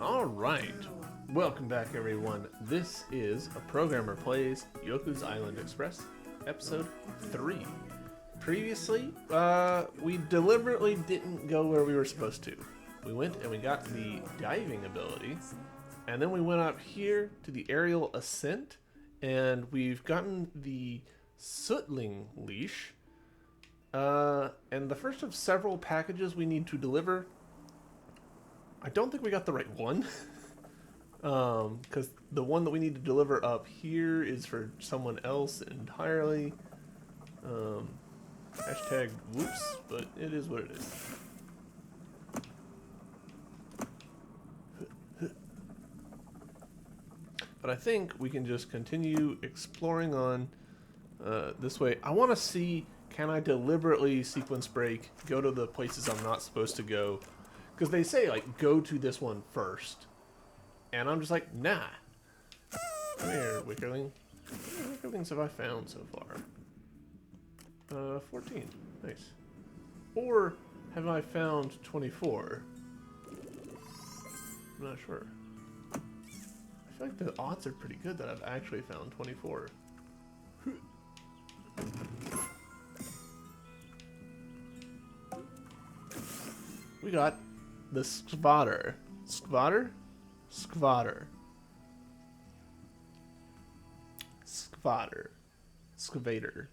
Alright, welcome back everyone. This is A Programmer Plays Yoku's Island Express, episode 3. Previously, we deliberately didn't go where we were supposed to. We went and we got the diving ability, and then we went up here to the aerial ascent, and we've gotten the Sootling leash, and the first of several packages we need to deliver. I don't think we got the right one, because the one that we need to deliver up here is for someone else entirely. Hashtag whoops, but it is what it is. But I think we can just continue exploring on this way. I want to see, can I deliberately sequence break, go to the places I'm not supposed to go? Because they say, like, go to this one first. And I'm just like, nah. Come here, Wickerling. How many Wickerlings have I found so far? 14. Nice. Or have I found 24? I'm not sure. I feel like the odds are pretty good that I've actually found 24. We got the Skvader. Skvader? Skvader. Skvader. Skvader.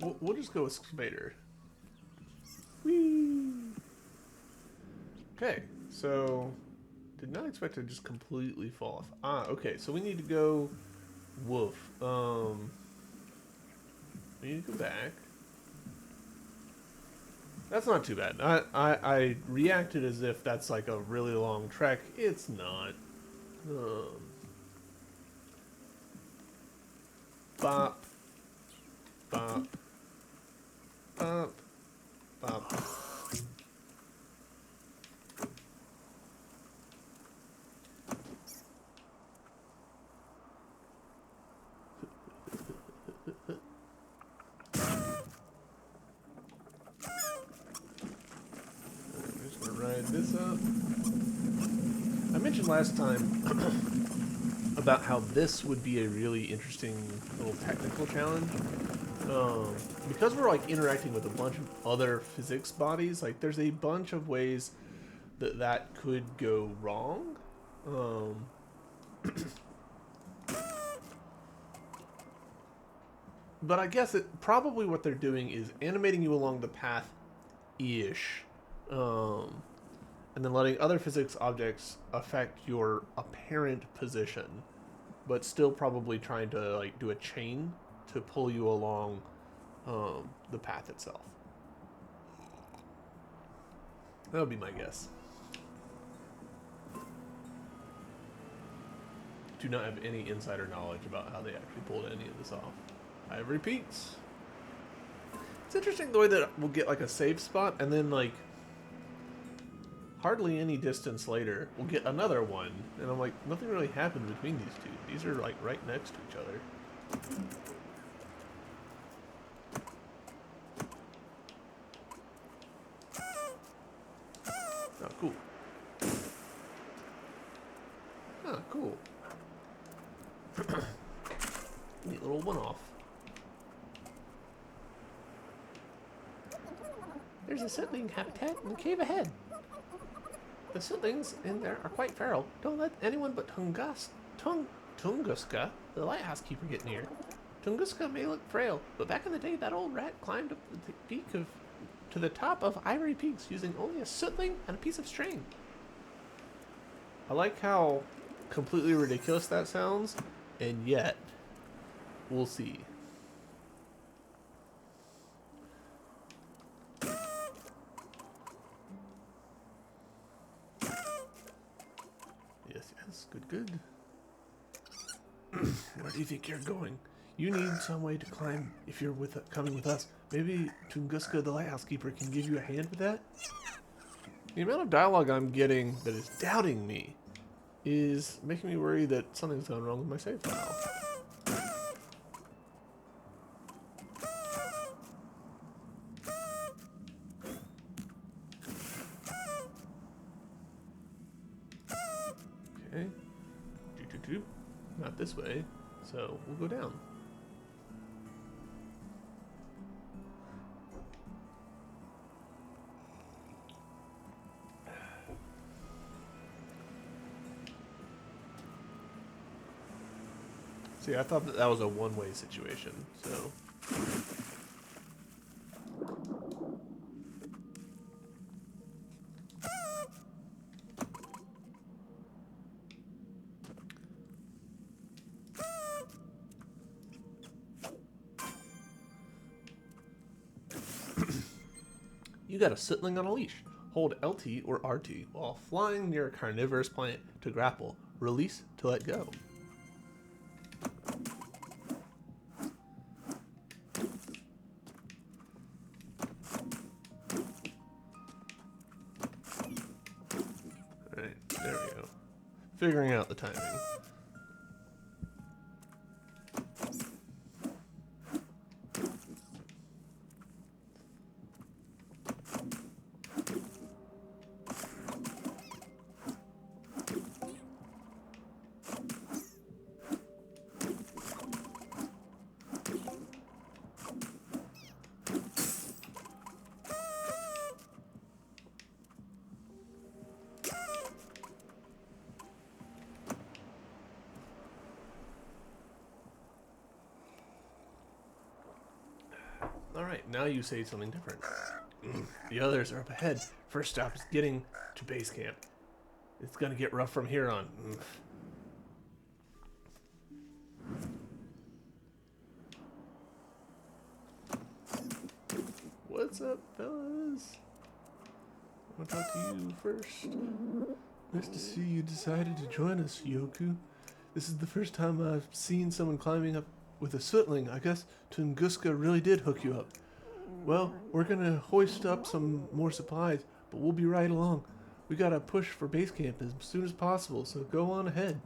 We'll just go with Skvader. Whee! Okay, so did not expect to just completely fall off. Ah, okay, so we need to go wolf. We need to go back. That's not too bad. I reacted as if that's like a really long trek. It's not. Bop. Bop. Bop. Bop. This up. I mentioned last time about how this would be a really interesting little technical challenge. Because we're like interacting with a bunch of other physics bodies, like there's a bunch of ways that could go wrong. But I guess probably what they're doing is animating you along the path-ish. And then letting other physics objects affect your apparent position, but still probably trying to like do a chain to pull you along the path itself. That would be my guess. Do not have any insider knowledge about how they actually pulled any of this off. I repeat. It's interesting the way that we'll get like a safe spot and then like hardly any distance later, we'll get another one. And I'm like, nothing really happened between these two. These are like right next to each other. Oh, cool. Oh, cool. Neat little one-off. There's a Sootling habitat in the cave ahead. The Sootlings in there are quite feral. Don't let anyone but Tunguska, the lighthouse keeper, get near. Tunguska may look frail, but back in the day that old rat climbed up to the top of Ivory Peaks using only a Sootling and a piece of string. I like how completely ridiculous that sounds, and yet, we'll see. Yes, good. Where do you think you're going? You need some way to climb if you're coming with us. Maybe Tunguska, the lighthouse keeper, can give you a hand with that? The amount of dialogue I'm getting that is doubting me is making me worry that something's gone wrong with my save file. Okay. Not this way, so we'll go down. See, I thought that was a one-way situation, so... You got a sitling on a leash. Hold LT or RT while flying near a carnivorous plant to grapple. Release to let go. Alright, there we go. Figuring out the timing. Alright, now you say something different. The others are up ahead. First stop is getting to base camp. It's gonna get rough from here on. What's up, fellas? I want to talk to you first. Nice to see you decided to join us, Yoku. This is the first time I've seen someone climbing up with a sootling. I guess Tunguska really did hook you up. Well, we're gonna hoist up some more supplies, but we'll be right along. We gotta push for base camp as soon as possible, so go on ahead.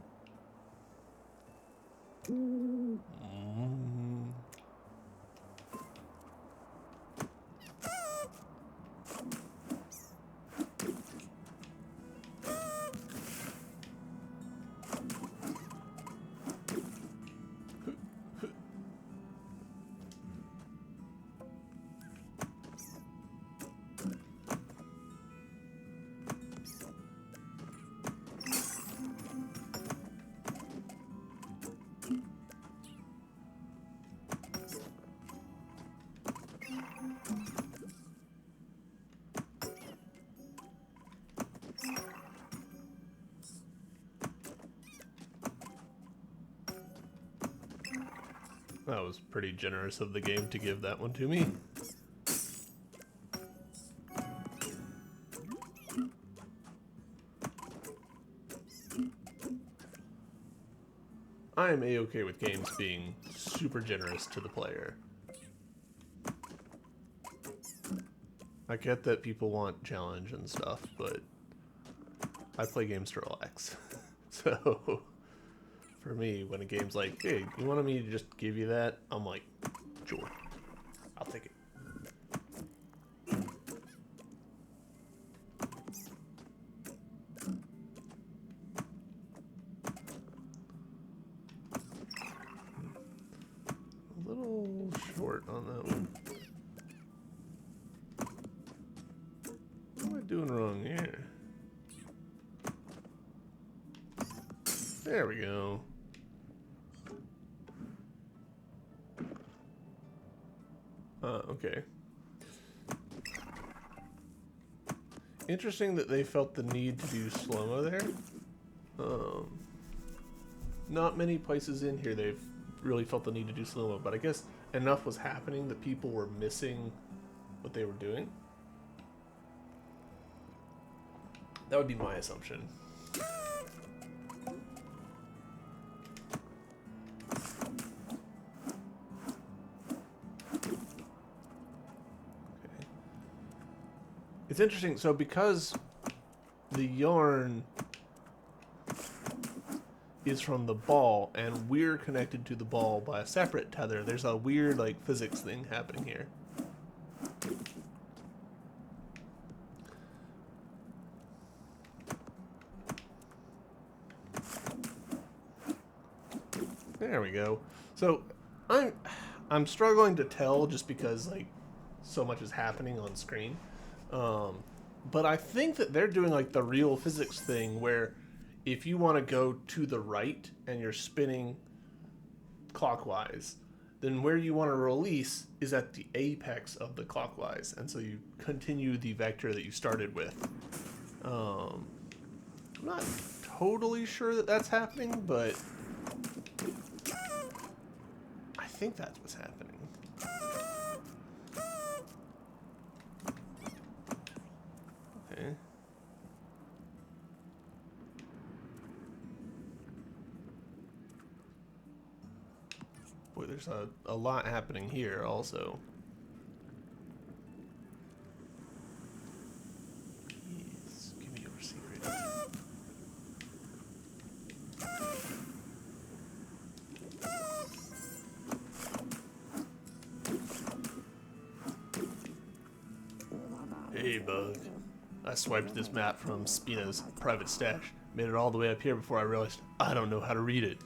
That was pretty generous of the game to give that one to me. I am a-okay with games being super generous to the player. I get that people want challenge and stuff, but I play games to relax. So, for me, when a game's like, hey, you wanted me to just give you that? I'm like, sure, I'll take it. A little short on that one. What am I doing wrong here? There we go. Okay. Interesting that they felt the need to do slow-mo there. Not many places in here they've really felt the need to do slow-mo, but I guess enough was happening that people were missing what they were doing. That would be my assumption. It's interesting, so because the yarn is from the ball and we're connected to the ball by a separate tether, there's a weird like physics thing happening here. There we go. So I'm struggling to tell just because like so much is happening on screen. But I think that they're doing like the real physics thing where if you want to go to the right and you're spinning clockwise, then where you want to release is at the apex of the clockwise, and so you continue the vector that you started with. I'm not totally sure that that's happening, but I think that's what's happening. Okay. Boy, there's a lot happening here also. Please, give me your secret. Hey, bug. I swiped this map from Spina's private stash. Made it all the way up here before I realized I don't know how to read it.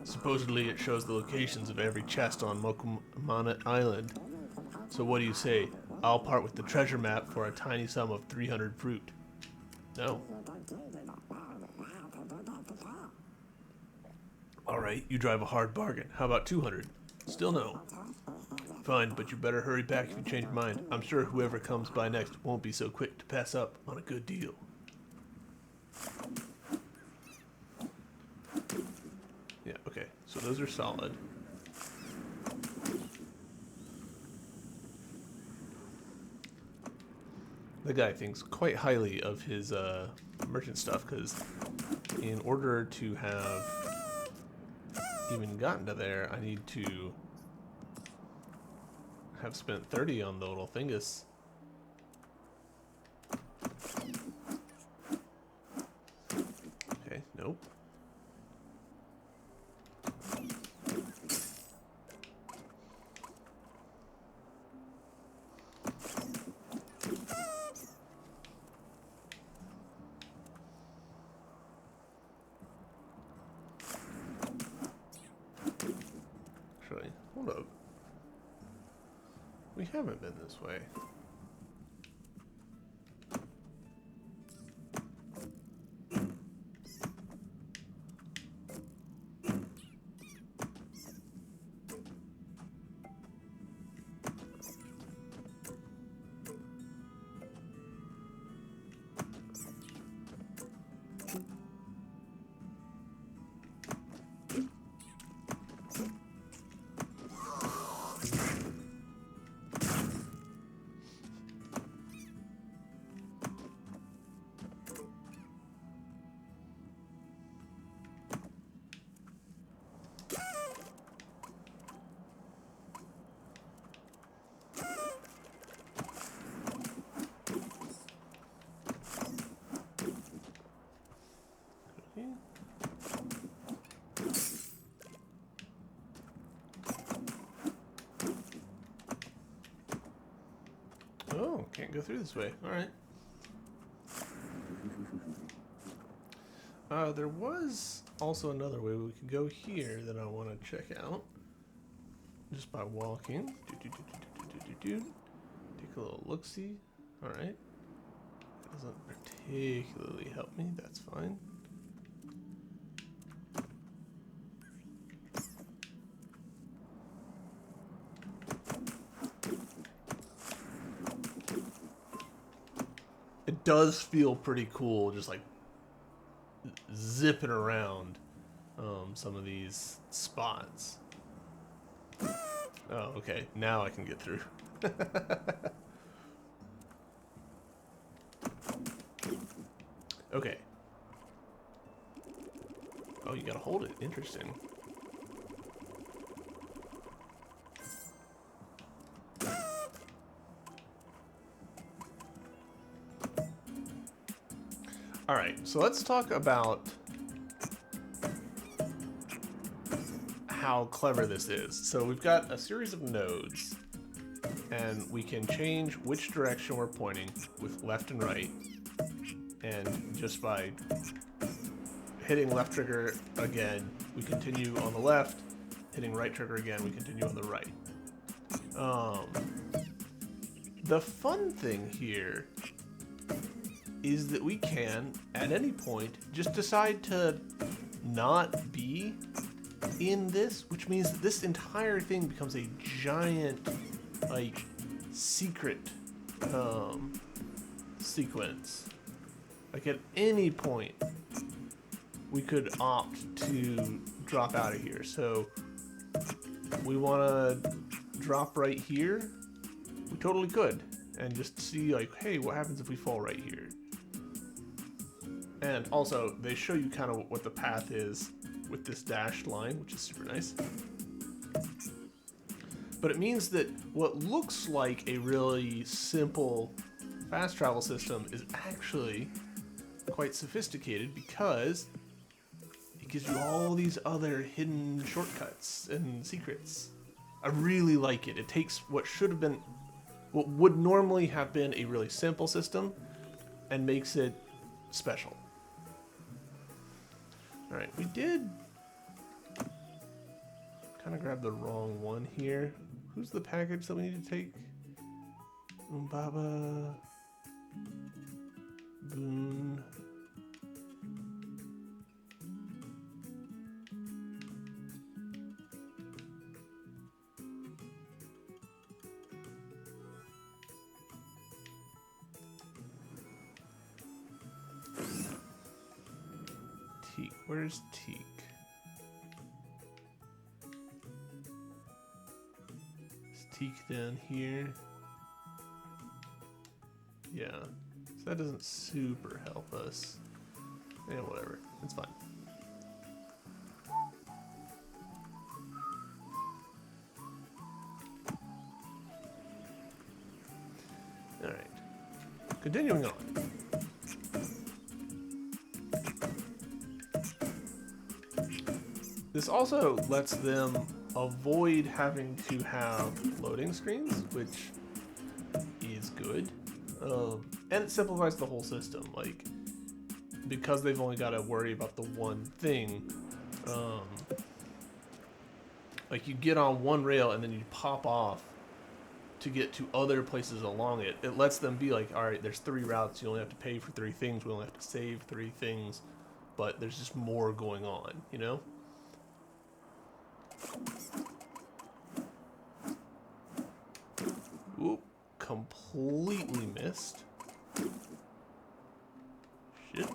Supposedly it shows the locations of every chest on Mokumana Island. So what do you say? I'll part with the treasure map for a tiny sum of 300 fruit. No. Alright, you drive a hard bargain. How about 200? Still no. Fine, but you better hurry back if you change your mind. I'm sure whoever comes by next won't be so quick to pass up on a good deal. Yeah, okay. So those are solid. The guy thinks quite highly of his merchant stuff, because in order to have even gotten to there, I need to have spent 30 on the little thingus. Okay, nope. Actually, hold up. We haven't been this way. Oh, can't go through this way. Alright. There was also another way we could go here that I want to check out. Just by walking. Take a little look-see. Alright. Doesn't particularly help me. That's fine. It does feel pretty cool, just like zipping around some of these spots. Oh, okay. Now I can get through. Okay. Oh, you gotta hold it. Interesting. Alright, so let's talk about how clever this is. So we've got a series of nodes, and we can change which direction we're pointing with left and right. And just by hitting left trigger again, we continue on the left. Hitting right trigger again, we continue on the right. The fun thing here is that we can, at any point, just decide to not be in this, which means that this entire thing becomes a giant, like, secret sequence. Like, at any point, we could opt to drop out of here. So we want to drop right here, we totally could, and just see, like, hey, what happens if we fall right here? And also, they show you kind of what the path is with this dashed line, which is super nice. But it means that what looks like a really simple fast travel system is actually quite sophisticated, because it gives you all these other hidden shortcuts and secrets. I really like it. It takes what would normally have been a really simple system and makes it special. Alright, we did kind of grab the wrong one here. Who's the package that we need to take? Umbaba. Boon. Teak. Where's Teak? Is Teak down here? Yeah. So that doesn't super help us. Yeah, whatever. It's fine. Alright. Continuing on. This also lets them avoid having to have loading screens, which is good. And it simplifies the whole system. Like, because they've only got to worry about the one thing, like, you get on one rail and then you pop off to get to other places along it. It lets them be like, all right, there's 3 routes. You only have to pay for 3 things. We only have to save 3 things. But there's just more going on, you know? Oop, completely missed. Shit.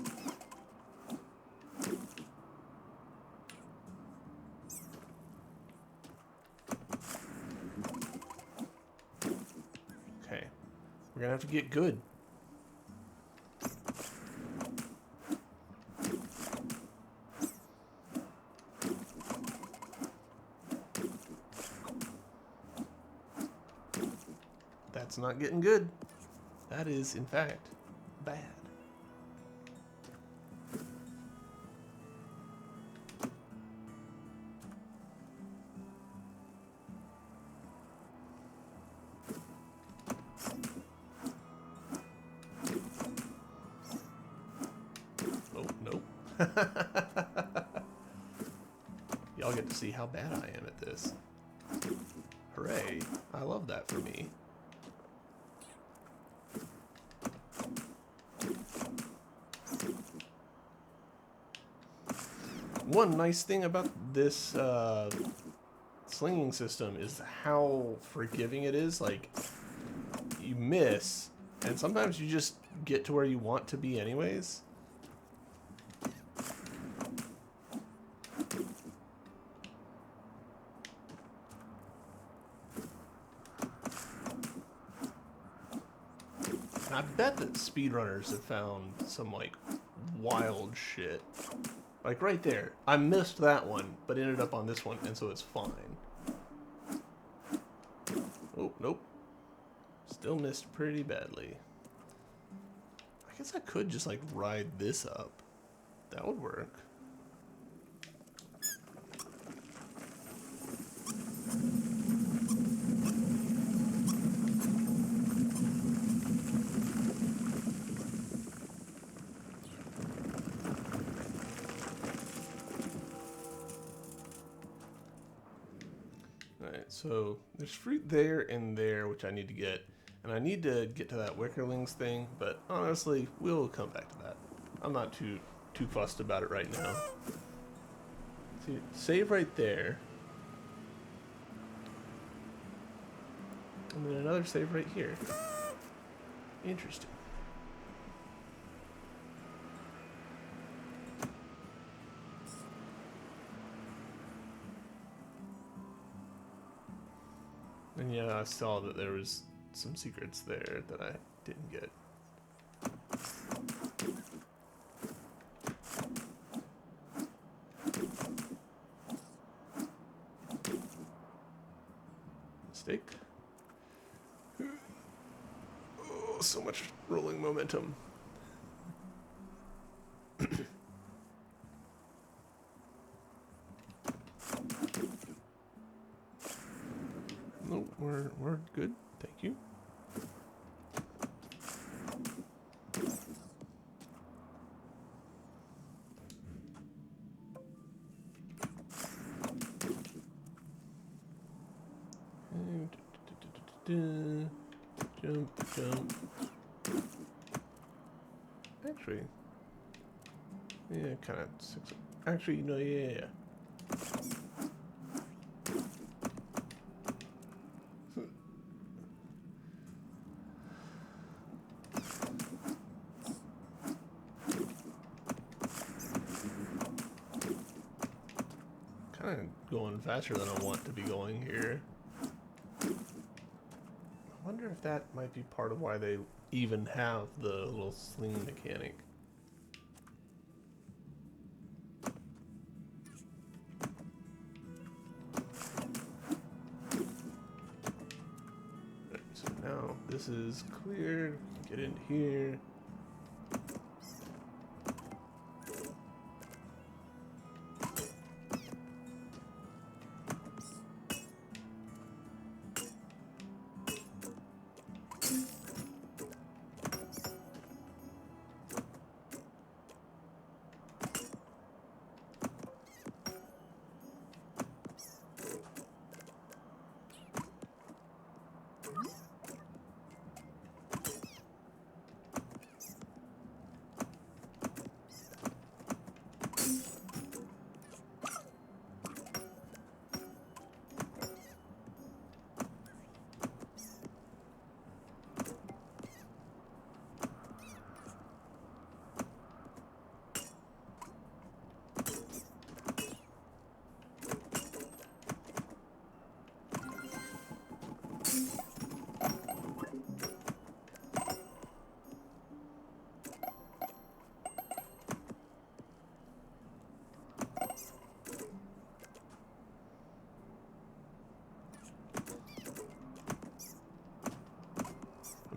Okay, we're gonna have to get good. That's not getting good. That is, in fact, bad. Oh, nope. Y'all get to see how bad I am at this. Hooray. I love that for me. One nice thing about this slinging system is how forgiving it is. Like, you miss, and sometimes you just get to where you want to be anyways. And I bet that speedrunners have found some, like, wild shit. Like right there, I missed that one, but ended up on this one, and so it's fine. Oh, nope. Still missed pretty badly. I guess I could just, like, ride this up. That would work. So there's fruit there and there, which I need to get. And I need to get to that Wickerlings thing, but honestly, we'll come back to that. I'm not too fussed about it right now. See, save right there. And then another save right here. Interesting. And yeah, I saw that there was some secrets there that I didn't get. Mistake. Oh, so much rolling momentum. No, we're good. Thank you. Jump. Actually, yeah, kind of. Actually, no, yeah. Kind of going faster than I want to be going here. I wonder if that might be part of why they even have the little sling mechanic. Right, so now this is cleared. Get into here.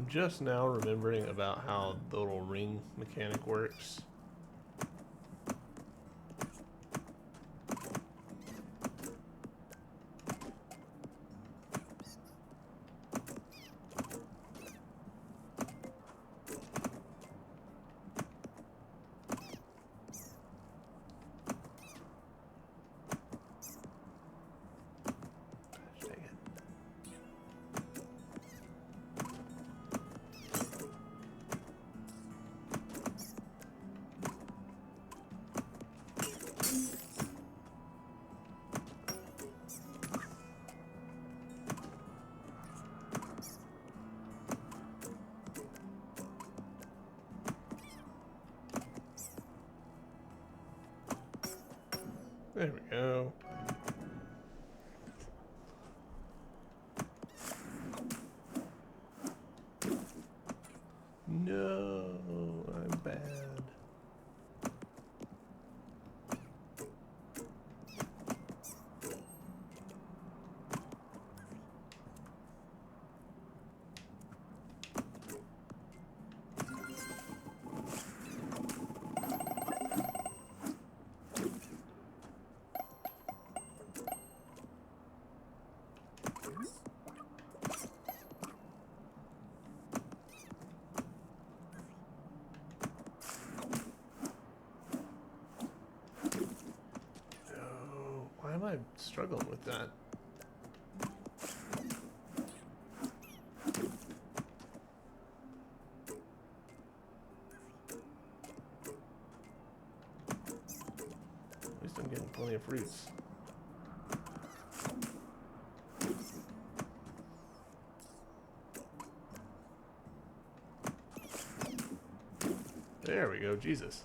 I'm just now remembering about how the little ring mechanic works. Dang it. There we go. No, I'm bad. No, why am I struggling with that? plenty of fruits. There we go, Jesus.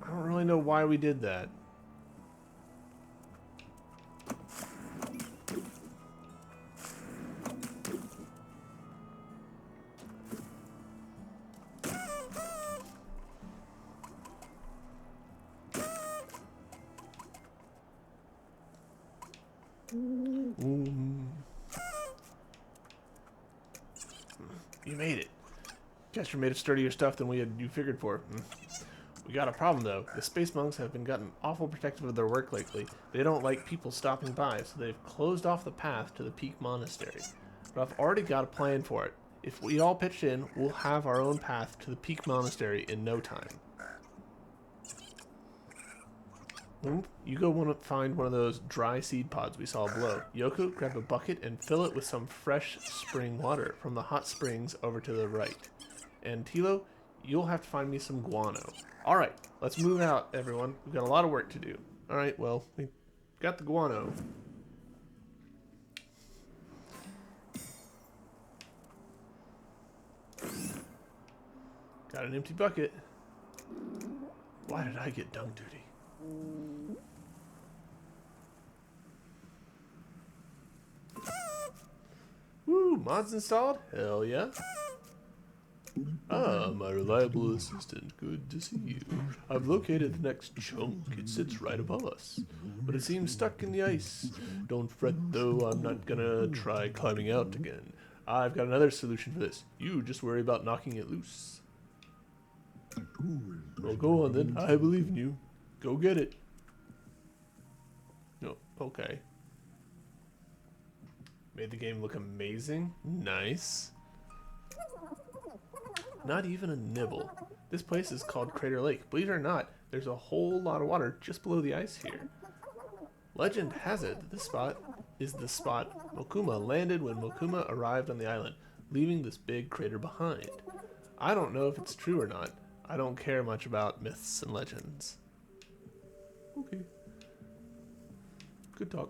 I don't really know why we did that. You made it. Guess you're made of sturdier stuff than you figured for. We got a problem though. The space monks have been gotten awful protective of their work lately. They don't like people stopping by, so they've closed off the path to the Peak Monastery. But I've already got a plan for it. If we all pitch in, we'll have our own path to the Peak Monastery in no time. You go find one of those dry seed pods we saw below. Yoku, grab a bucket and fill it with some fresh spring water from the hot springs over to the right. And Tilo, you'll have to find me some guano. Alright, let's move out, everyone. We've got a lot of work to do. Alright, well, we got the guano. Got an empty bucket. Why did I get dung duty? Woo, mods installed? Hell yeah. Ah, my reliable assistant. Good to see you. I've located the next chunk. It sits right above us. But it seems stuck in the ice. Don't fret though, I'm not gonna try climbing out again. I've got another solution for this. You just worry about knocking it loose. Well, go on then. I believe in you. Go get it. No, okay. Made the game look amazing. Nice. Not even a nibble. This place is called Crater Lake. Believe it or not, there's a whole lot of water just below the ice here. Legend has it that this spot is the spot Mokuma landed when Mokuma arrived on the island, leaving this big crater behind. I don't know if it's true or not. I don't care much about myths and legends. Okay. Good talk.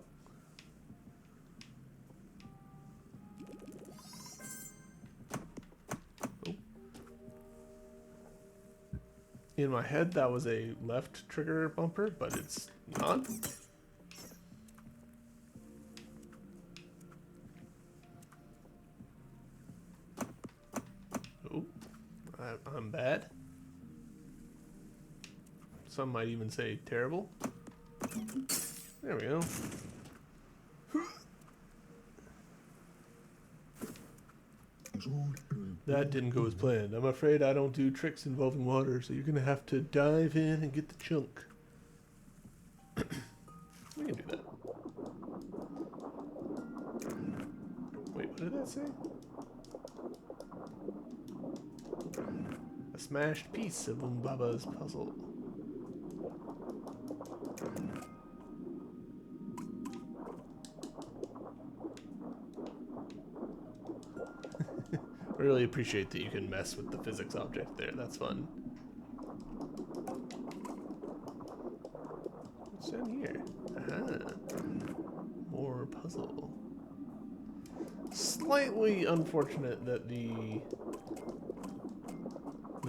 Oh. In my head, that was a left trigger bumper, but it's not. Oh, I'm bad. Some might even say terrible. There we go. That didn't go as planned. I'm afraid I don't do tricks involving water, so you're gonna have to dive in and get the chunk. We can do that. Wait, what did that say? A smashed piece of Umbaba's puzzle. I really appreciate that you can mess with the physics object there. That's fun. What's down here? Aha. More puzzle. Slightly unfortunate that the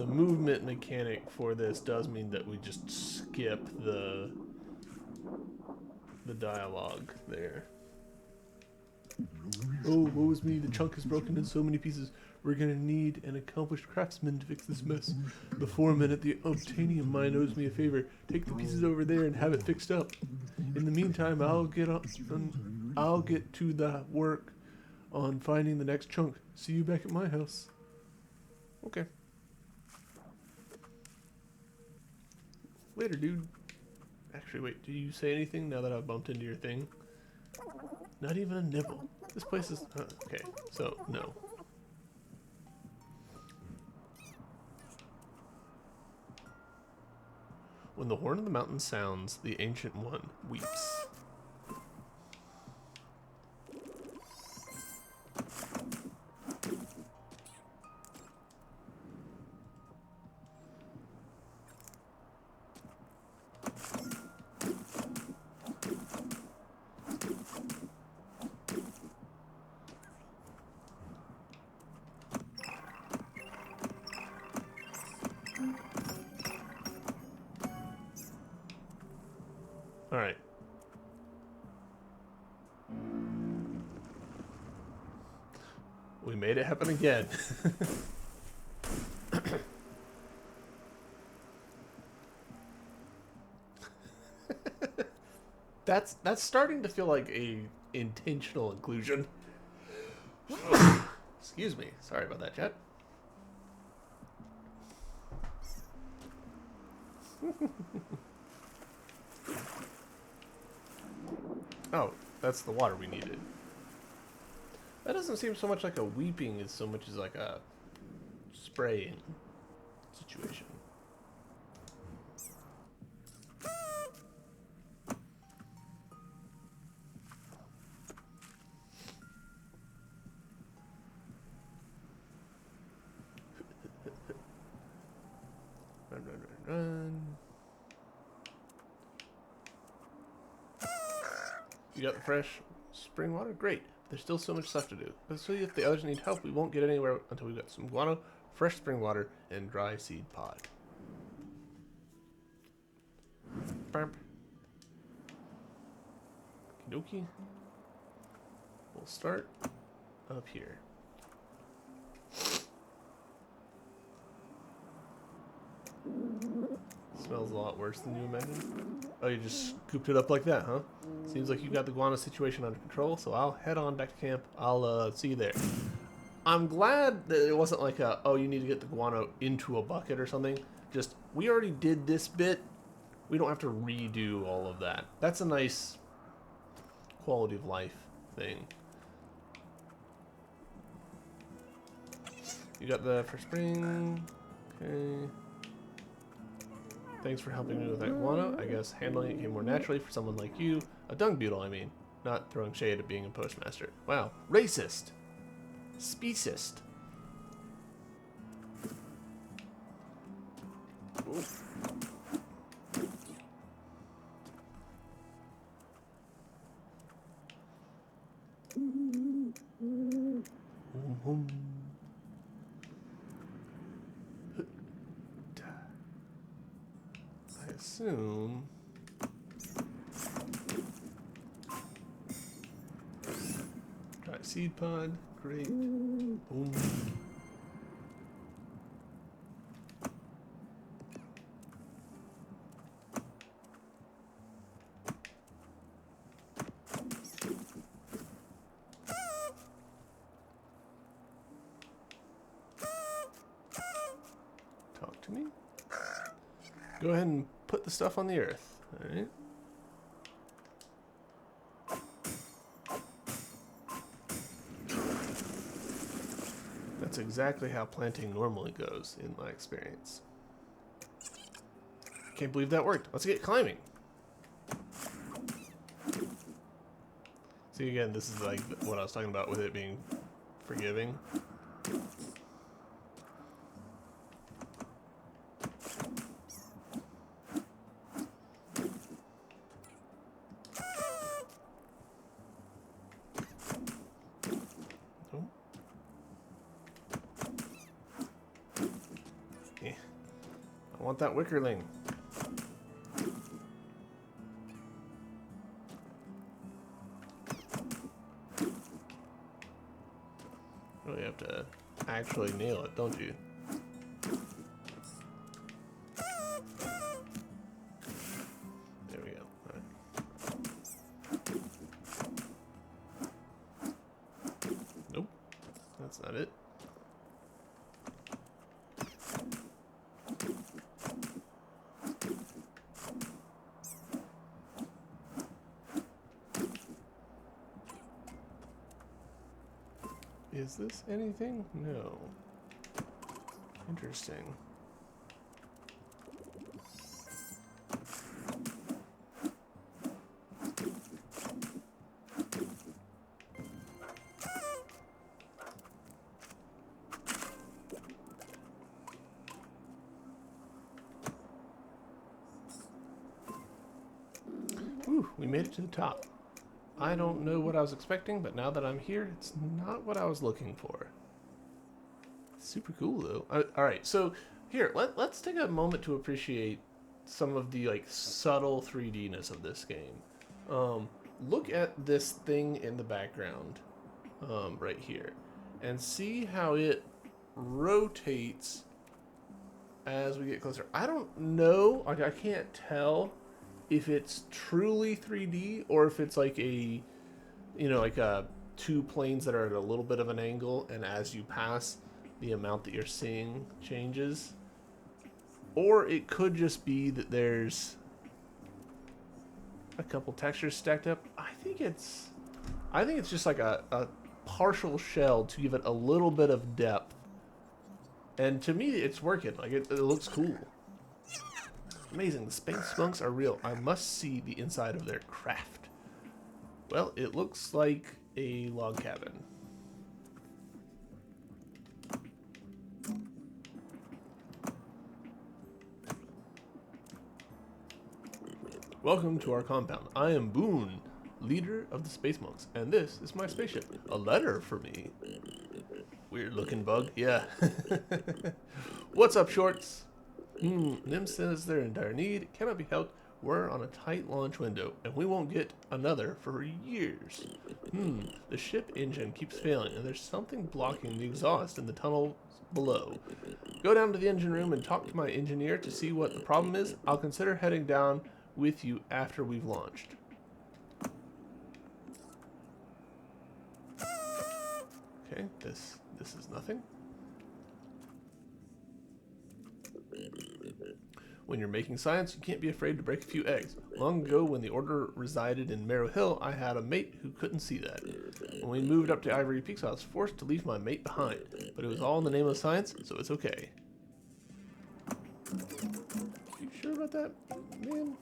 movement mechanic for this does mean that we just skip the dialogue there. Oh, woe is me, the chunk is broken in so many pieces. We're gonna need an accomplished craftsman to fix this mess. The foreman at the obtainium mine owes me a favor. Take the pieces over there and have it fixed up. In the meantime, I'll get to the work on finding the next chunk. See you back at my house. Okay. Later, dude. Actually, wait, did you say anything now that I've bumped into your thing? Not even a nibble. This place is... okay, so, no. When the horn of the mountain sounds, the Ancient One weeps. All right. We made it happen again. That's starting to feel like a intentional inclusion. Excuse me. Sorry about that, chat. Oh, that's the water we needed. That doesn't seem so much like a weeping as so much as like a spraying situation. Run, run, run, run. You got the fresh spring water? Great. There's still so much stuff to do. Let's see if the others need help. We won't get anywhere until we've got some guano, fresh spring water, and dry seed pod. Bump. Okie. We'll start up here. Smells a lot worse than you imagined. Oh, you just scooped it up like that, huh? Seems like you got the guano situation under control, so I'll head on back to camp. I'll see you there. I'm glad that it wasn't like a, oh, you need to get the guano into a bucket or something. Just, we already did this bit. We don't have to redo all of that. That's a nice quality of life thing. You got the first spring. Okay. Thanks for helping me with that guano. I guess handling it came more naturally for someone like you. A dung beetle, I mean. Not throwing shade at being a postmaster. Wow. Racist. Speciest. Oof. I assume dry seed pod, great. Boom. Talk to me. Go ahead and put the stuff on the earth. All right. That's exactly how planting normally goes, in my experience. Can't believe that worked. Let's get climbing. See, again, this is like what I was talking about with it being forgiving. I want that wickerling. Really have to actually nail it, don't you? There we go. All right. Nope, that's not it. Is this anything? No. Interesting. We made it to the top. I don't know what I was expecting, but now that I'm here, it's not what I was looking for. Super cool, though. Alright, so here, let's take a moment to appreciate some of the like subtle 3D-ness of this game. Look at this thing in the background right here, and see how it rotates as we get closer. I don't know, like I can't tell if it's truly 3D or if it's like a, you know, like two planes that are at a little bit of an angle, and as you pass, the amount that you're seeing changes. Or it could just be that there's a couple textures stacked up. I think it's just like a partial shell to give it a little bit of depth. And to me, it's working. Like it looks cool. Amazing. The space monks are real. I must see the inside of their craft. Well, it looks like a log cabin. Welcome to our compound. I am Boone, leader of the Space Monks, and this is my spaceship. A letter for me. Weird looking bug, yeah. What's up, shorts? Nim says they're in dire need. It cannot be helped. We're on a tight launch window, and we won't get another for years. The ship engine keeps failing, and there's something blocking the exhaust in the tunnel below. Go down to the engine room and talk to my engineer to see what the problem is. I'll consider heading down with you after we've launched. Okay, this is nothing. When you're making science, you can't be afraid to break a few eggs. Long ago, when the Order resided in Marrow Hill, I had a mate who couldn't see that. When we moved up to Ivory Peaks, I was forced to leave my mate behind. But it was all in the name of science, so it's okay. You sure about that, man?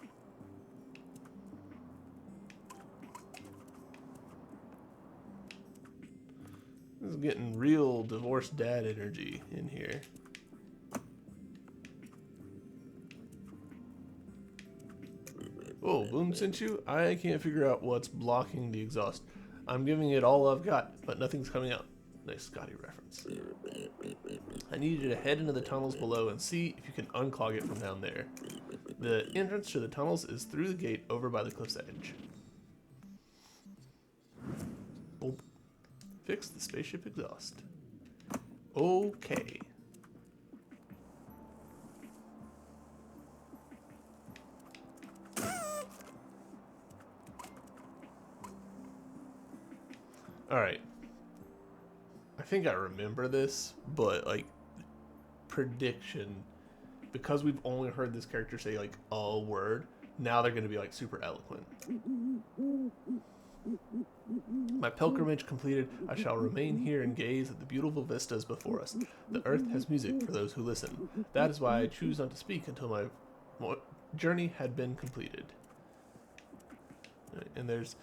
This is getting real divorced dad energy in here. Oh, Boone sent you? I can't figure out what's blocking the exhaust. I'm giving it all I've got, but nothing's coming out. Nice Scotty reference. I need you to head into the tunnels below and see if you can unclog it from down there. The entrance to the tunnels is through the gate over by the cliff's edge. Boop. Fix the spaceship exhaust. Okay. Alright. I think I remember this, but like prediction, because we've only heard this character say like a word, now they're gonna be like super eloquent. My pilgrimage completed, I shall remain here and gaze at the beautiful vistas before us. The earth has music for those who listen. That is why I choose not to speak until my journey had been completed. And there's,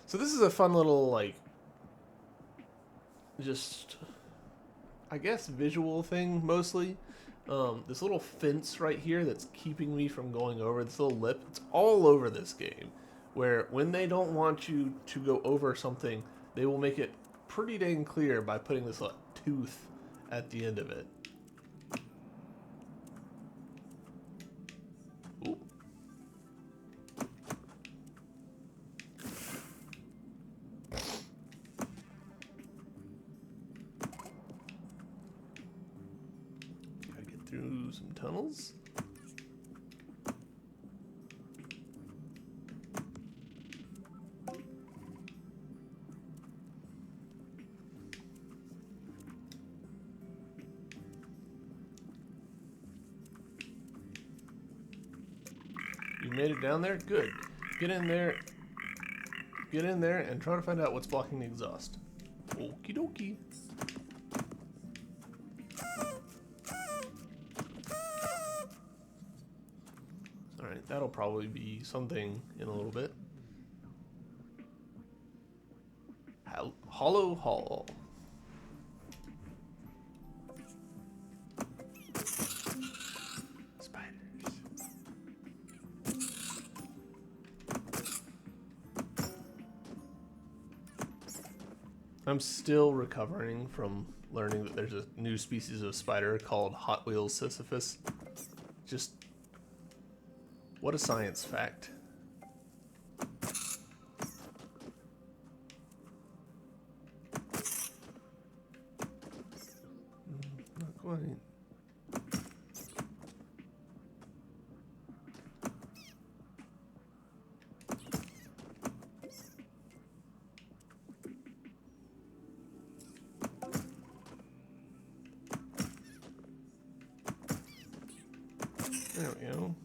so this is a fun little like, just, I guess, visual thing mostly. This little fence right here that's keeping me from going over, this little lip, it's all over this game. Where when they don't want you to go over something, they will make it pretty dang clear by putting this tooth at the end of it. Ooh. Gotta get through some tunnels. You made it down there? Good. Get in there. Get in there and try to find out what's blocking the exhaust. Okie dokie. Alright, that'll probably be something in a little bit. Hollow Hall. I'm still recovering from learning that there's a new species of spider called Hot Wheels Sisyphus. Just what a science fact. Not quite. There we go.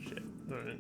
Shit. All right.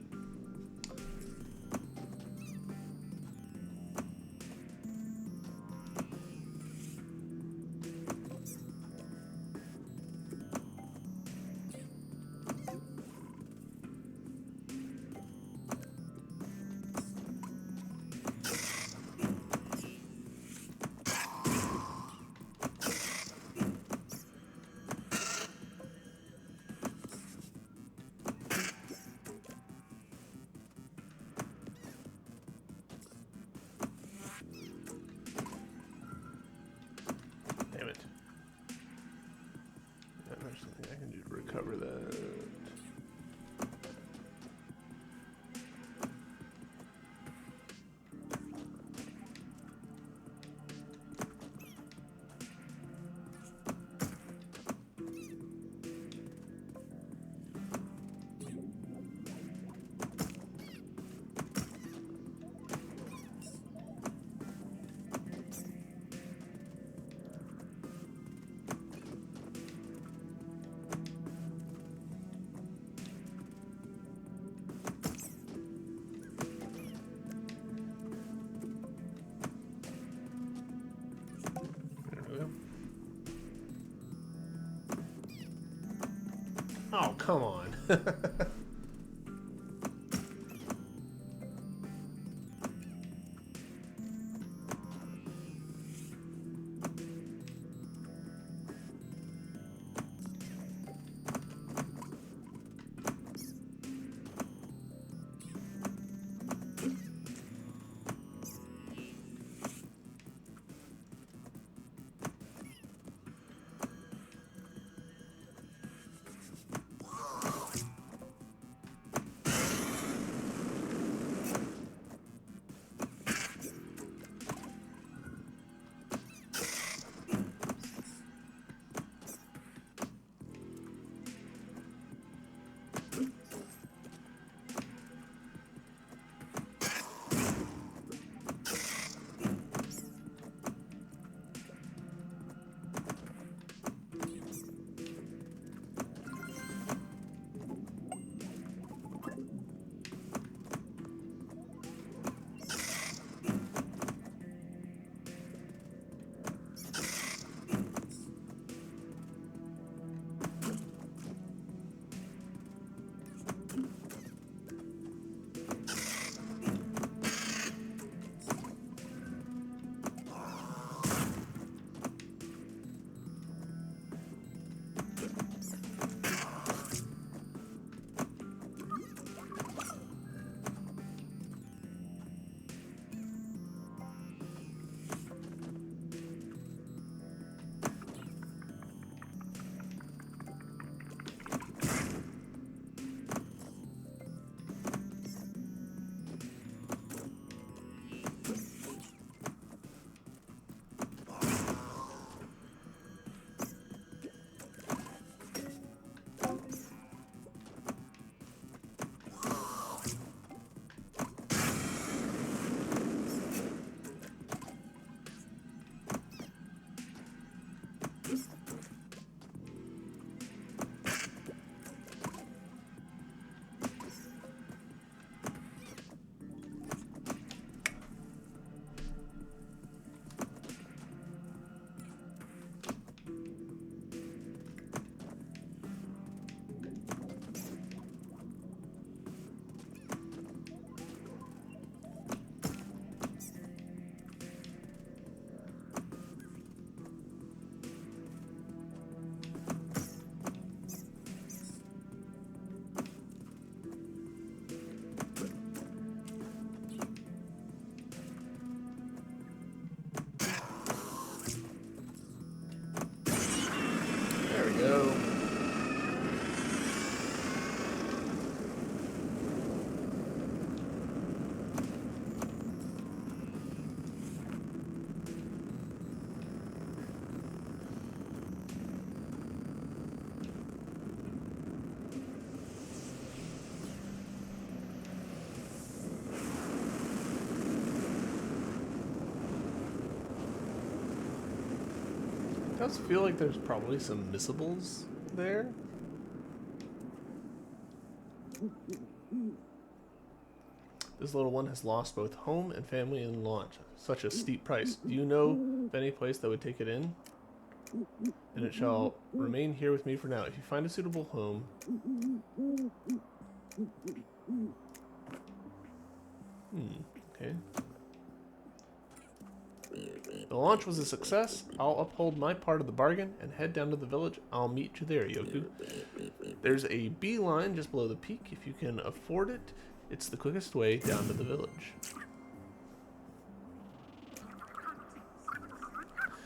Damn it. There's something I can do to recover that. There we go. Oh, come on. does feel like there's probably some missables there. This little one has lost both home and family in launch. Such a steep price. Do you know of any place that would take it in? And it shall remain here with me for now. If you find a suitable home... okay. The launch was a success. I'll uphold my part of the bargain and head down to the village. I'll meet you there, Yoku. There's a beeline just below the peak. If you can afford it, it's the quickest way down to the village.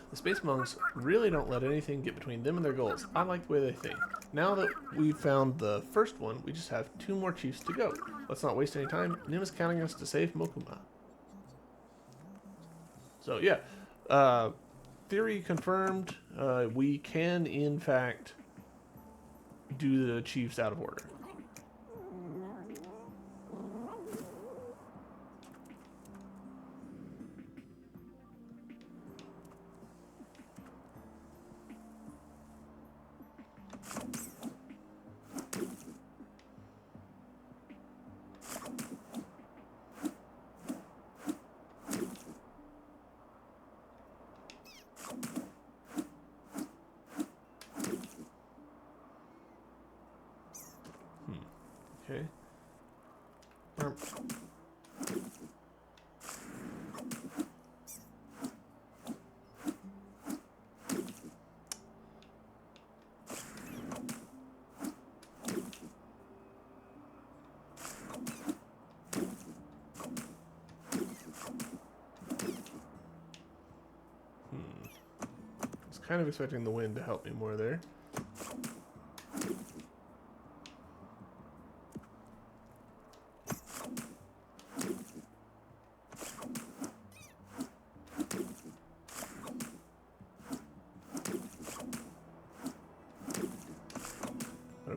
The space monks really don't let anything get between them and their goals. I like the way they think. Now that we've found the first one, we just have 2 more chiefs to go. Let's not waste any time. Nim is counting us to save Mokuma. So yeah, theory confirmed. We can in fact do the chiefs out of order. Okay. I was kind of expecting the wind to help me more there.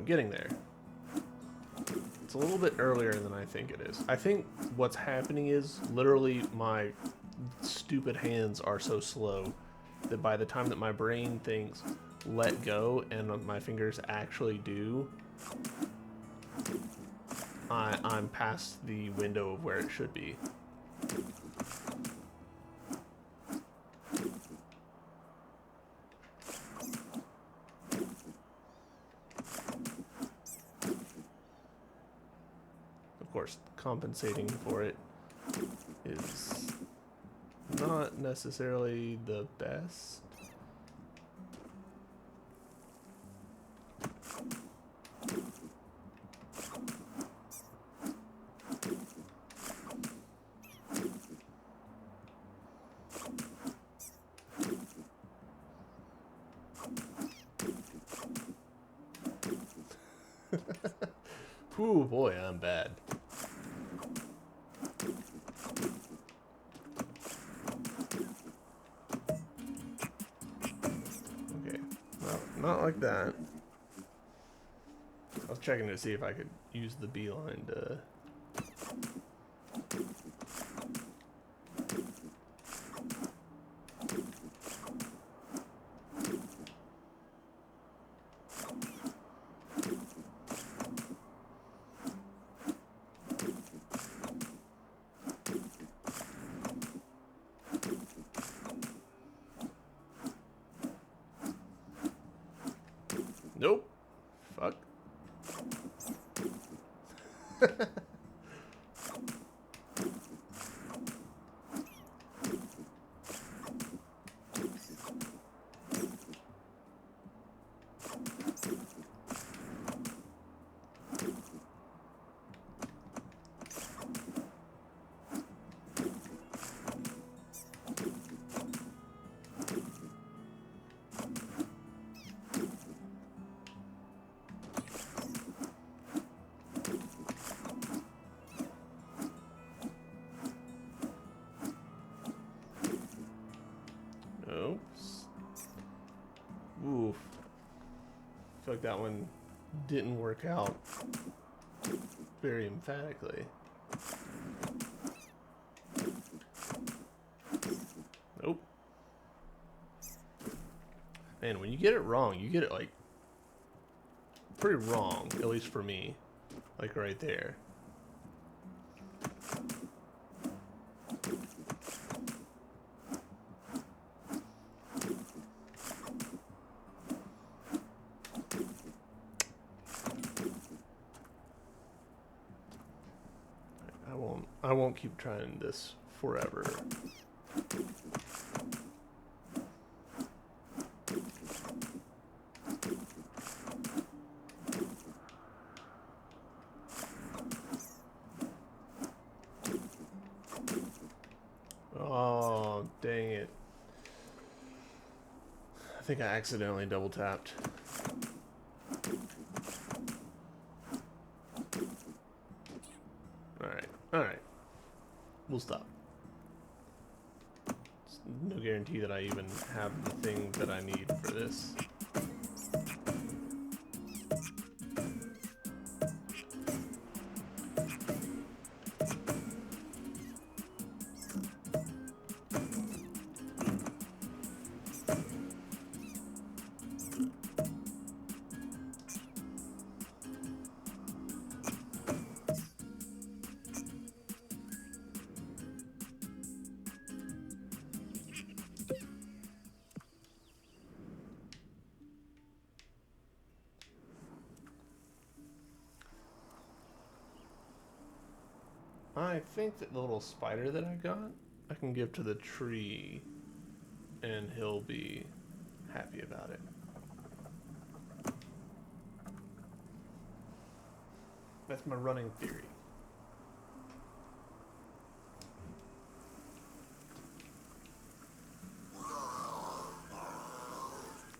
Getting there. It's a little bit earlier than I think it is. I think what's happening is literally my stupid hands are so slow that by the time that my brain thinks let go and my fingers actually do, I'm past the window of where it should be. Compensating for it is not necessarily the best. Ooh, boy, I'm bad. Not like that. I was checking to see if I could use the beeline to... Nope. Fuck. Oops. Oof. I feel like that one didn't work out very emphatically. Nope. Man, when you get it wrong, you get it like pretty wrong, at least for me. Like right there. I won't keep trying this forever. Oh, dang it. I think I accidentally double tapped. Alright. We'll stop. It's no guarantee that I even have the thing that I need for this. I think that the little spider that I got, I can give to the tree, and he'll be happy about it. That's my running theory.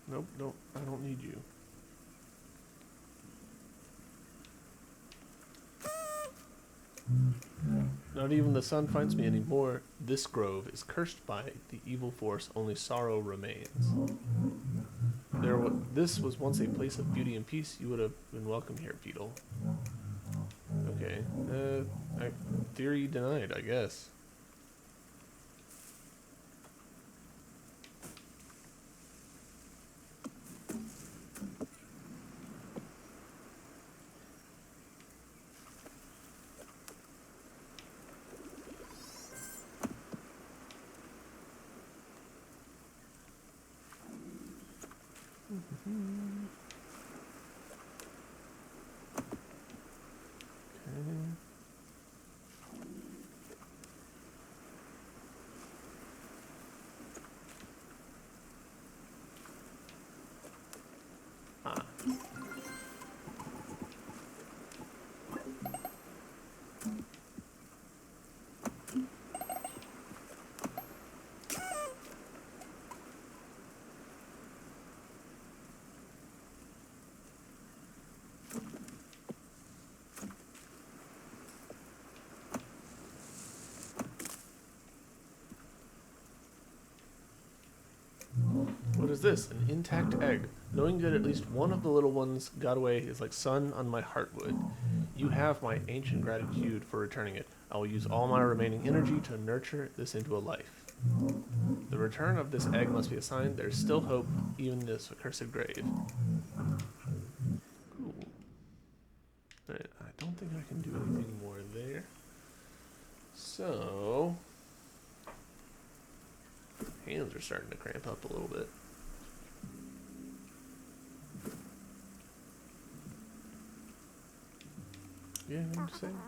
Nope, I don't need you. Not even the sun finds me anymore. This grove is cursed by the evil force. Only sorrow remains. This was once a place of beauty and peace. You would have been welcome here, beetle. Okay. Theory denied, I guess. What is this? An intact egg. Knowing that at least one of the little ones got away is like sun on my heartwood. You have my ancient gratitude for returning it. I will use all my remaining energy to nurture this into a life. The return of this egg must be a sign there's still hope, even in this accursed grave. Cool. Right, I don't think I can do anything more there. So... hands are starting to cramp up a little bit. Yeah, I'm just saying.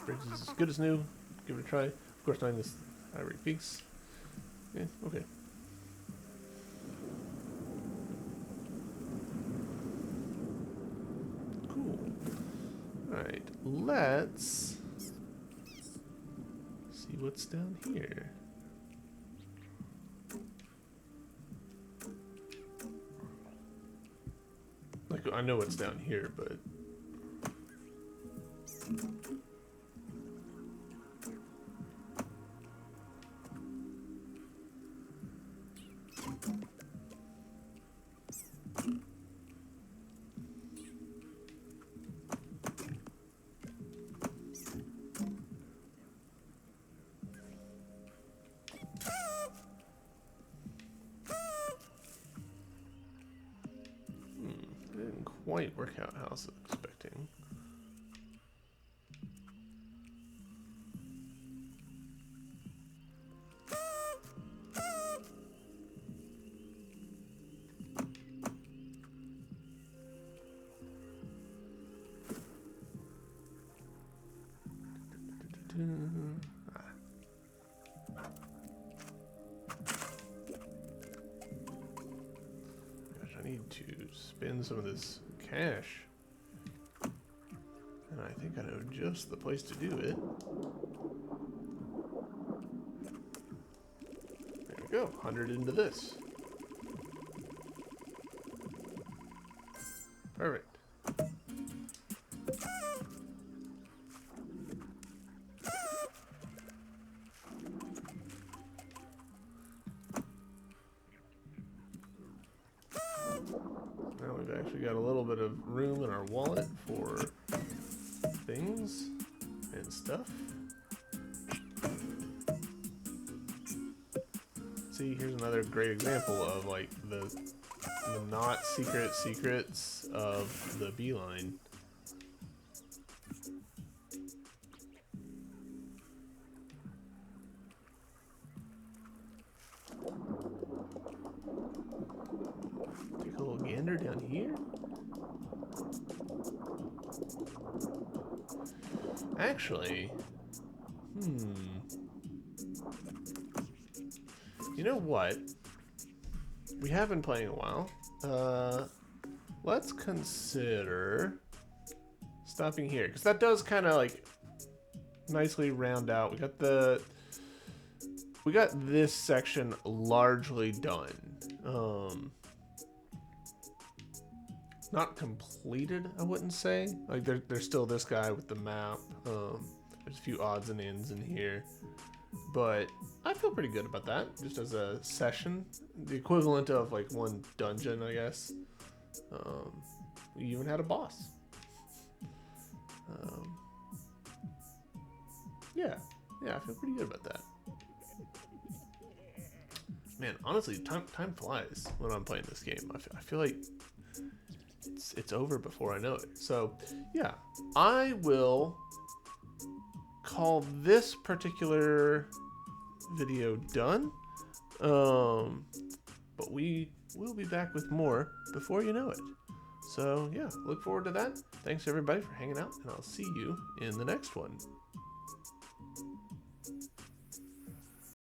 Bridge is as good as new. Give it a try. Of course, knowing this ivory piece. Yeah, okay. Cool. Alright, let's see what's down here. Like, I know what's down here, but... quite work out how I was expecting. Gosh, I need to spend some of this cash. And I think I know just the place to do it. There we go, 100 into this. Perfect. Now we've actually got a little bit of room in our wallet for things and stuff. See, here's another great example of like the not secret secrets of the beeline. Take a little gander down here. Actually, you know what? We have been playing a while. Let's consider stopping here, because that does kind of like nicely round out. We got this section largely done. Not completed, I wouldn't say. Like there's still this guy with the map. There's a few odds and ends in here, but I feel pretty good about that. Just as a session, the equivalent of like one dungeon, I guess. We even had a boss. Yeah, I feel pretty good about that. Man, honestly, time flies when I'm playing this game. I feel like it's over before I know it. So, yeah, I will call this particular video done. But we will be back with more before you know it. So, yeah, look forward to that. Thanks, everybody, for hanging out, and I'll see you in the next one.